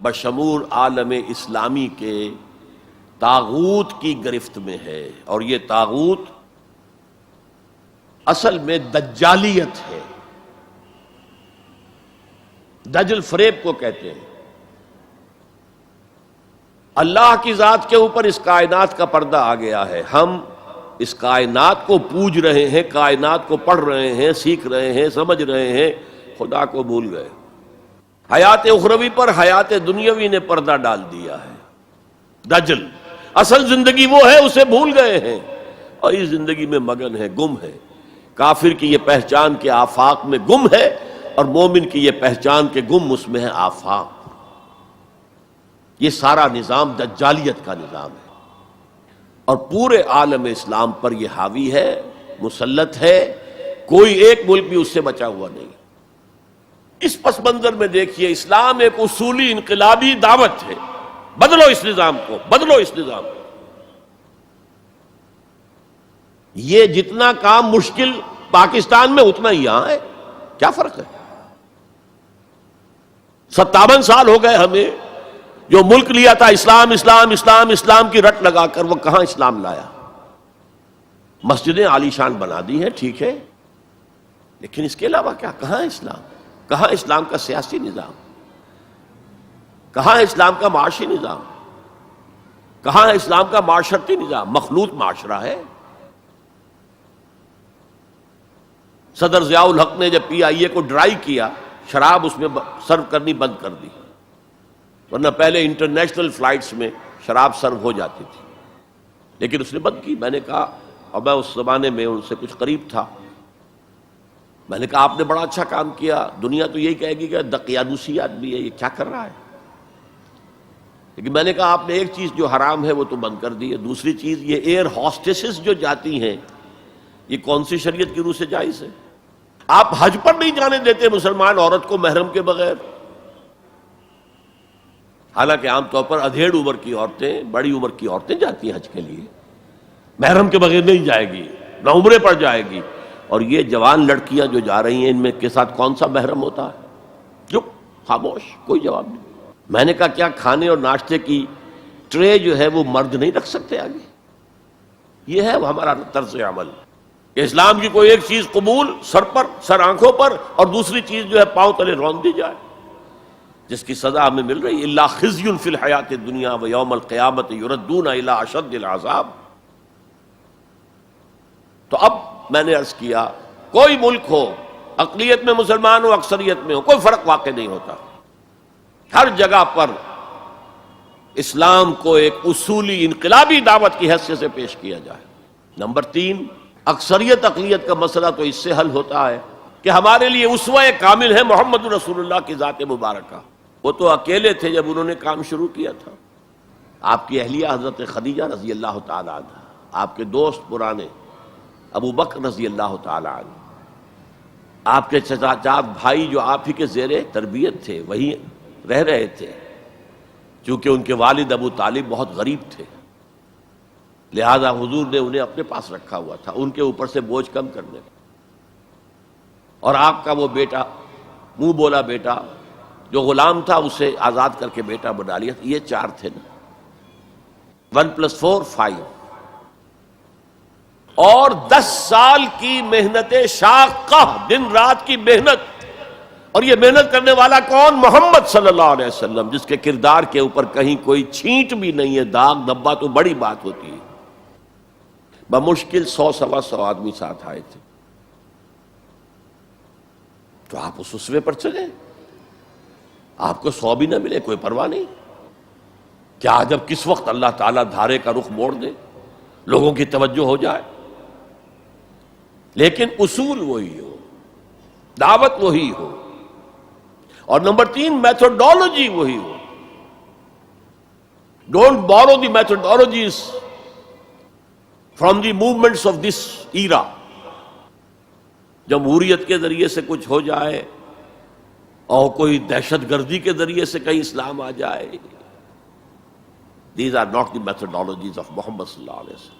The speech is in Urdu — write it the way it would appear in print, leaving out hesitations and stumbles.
بشمول عالم اسلامی کے طاغوت کی گرفت میں ہے، اور یہ طاغوت اصل میں دجالیت ہے۔ دجل فریب کو کہتے ہیں۔ اللہ کی ذات کے اوپر اس کائنات کا پردہ آ گیا ہے، ہم اس کائنات کو پوج رہے ہیں، کائنات کو پڑھ رہے ہیں، سیکھ رہے ہیں، سمجھ رہے ہیں، خدا کو بھول گئے۔ حیات اخروی پر حیات دنیاوی نے پردہ ڈال دیا ہے۔ دجل اصل زندگی وہ ہے، اسے بھول گئے ہیں اور اس زندگی میں مگن ہے، گم ہے۔ کافر کی یہ پہچان کے آفاق میں گم ہے، اور مومن کی یہ پہچان کے گم اس میں ہے آفاق۔ یہ سارا نظام دجالیت کا نظام ہے، اور پورے عالم اسلام پر یہ حاوی ہے، مسلط ہے، کوئی ایک ملک بھی اس سے بچا ہوا نہیں۔ اس پس منظر میں دیکھیے، اسلام ایک اصولی انقلابی دعوت ہے، بدلو اس نظام کو، بدلو اس نظام کو۔ یہ جتنا کام مشکل پاکستان میں اتنا ہی یہاں ہے، کیا فرق ہے؟ 57 سال ہو گئے ہمیں، جو ملک لیا تھا اسلام اسلام اسلام اسلام کی رٹ لگا کر، وہ کہاں اسلام لایا؟ مسجدیں عالی شان بنا دی ہیں، ٹھیک ہے، لیکن اس کے علاوہ کیا؟ کہاں اسلام؟ کہاں اسلام کا سیاسی نظام؟ کہاں اسلام کا معاشی نظام؟ کہاں اسلام کا معاشرتی نظام؟ مخلوط معاشرہ ہے۔ صدر ضیاء الحق نے جب PIA کو ڈرائی کیا، شراب اس میں سرو کرنی بند کر دی، ورنہ پہلے انٹرنیشنل فلائٹس میں شراب سرو ہو جاتی تھی، لیکن اس نے بند کی۔ میں نے کہا، اور میں اس زمانے میں ان سے کچھ قریب تھا، میں نے کہا آپ نے بڑا اچھا کام کیا، دنیا تو یہی کہے گی کہ دقیانوسی آدمی ہے، یہ کیا کر رہا ہے، لیکن میں نے کہا آپ نے ایک چیز جو حرام ہے وہ تو بند کر دی ہے، دوسری چیز یہ ایئر ہاسٹسز جو جاتی ہیں، یہ کون سی شریعت کی روح سے جائز ہے؟ آپ حج پر نہیں جانے دیتے مسلمان عورت کو محرم کے بغیر، حالانکہ عام طور پر ادھیڑ عمر کی عورتیں، بڑی عمر کی عورتیں جاتی ہیں حج کے لیے، محرم کے بغیر نہیں جائے گی، نہ عمرے پر جائے گی۔ اور یہ جوان لڑکیاں جو جا رہی ہیں، ان میں کے ساتھ کون سا محرم ہوتا ہے؟ چپ، خاموش، کوئی جواب نہیں۔ میں نے کہا کیا کھانے اور ناشتے کی ٹرے جو ہے وہ مرد نہیں رکھ سکتے آگے؟ یہ ہے ہمارا طرز عمل کہ اسلام کی کوئی ایک چیز قبول، سر پر، سر آنکھوں پر، اور دوسری چیز جو ہے پاؤں تلے رون دی جائے، جس کی سزا ہمیں مل رہی ہے۔ الا خزی فی الحیات الدنیا ویوم القیامت یردون الی اشد العذاب۔ تو اب میں نے عرض کیا، کوئی ملک ہو، اقلیت میں مسلمان ہو، اکثریت میں ہو، کوئی فرق واقع نہیں ہوتا، ہر جگہ پر اسلام کو ایک اصولی انقلابی دعوت کی حیثیت سے پیش کیا جائے۔ نمبر 3، اکثریت اقلیت کا مسئلہ تو اس سے حل ہوتا ہے کہ ہمارے لیے اسوہ کامل ہے محمد رسول اللہ کی ذات مبارکہ۔ وہ تو اکیلے تھے جب انہوں نے کام شروع کیا تھا۔ آپ کی اہلیہ حضرت خدیجہ رضی اللہ تعالی عنہ، آپ کے دوست پرانے ابو بکر رضی اللہ تعالی عنہ، آپ کے چچا بھائی جو آپ ہی کے زیر تربیت تھے، وہی رہ رہے تھے، چونکہ ان کے والد ابو طالب بہت غریب تھے، لہذا حضور نے انہیں اپنے پاس رکھا ہوا تھا، ان کے اوپر سے بوجھ کم کرنے کا۔ اور آپ کا وہ بیٹا، منہ بولا بیٹا جو غلام تھا، اسے آزاد کر کے بیٹا بنا لیا۔ یہ 4 تھے نا، 1+4 5، اور 10 سال کی محنت شاقہ، دن رات کی محنت، اور یہ محنت کرنے والا کون؟ محمد صلی اللہ علیہ وسلم، جس کے کردار کے اوپر کہیں کوئی چھینٹ بھی نہیں ہے، داغ دھبا تو بڑی بات ہوتی ہے۔ بمشکل 100-125 آدمی ساتھ آئے تھے، تو آپ اس اسوے پر چلے، آپ کو 100 بھی نہ ملے کوئی پرواہ نہیں۔ کیا جب کس وقت اللہ تعالیٰ دھارے کا رخ موڑ دے، لوگوں کی توجہ ہو جائے، لیکن اصول وہی ہو، دعوت وہی ہو، اور نمبر 3 میتھڈالوجی وہی ہو۔ Don't borrow the methodologies from the movements of this era. جمہوریت کے ذریعے سے کچھ ہو جائے، اور کوئی دہشت گردی کے ذریعے سے کہیں اسلام آ جائے، these are not the methodologies of Muhammad صلی اللہ علیہ وسلم۔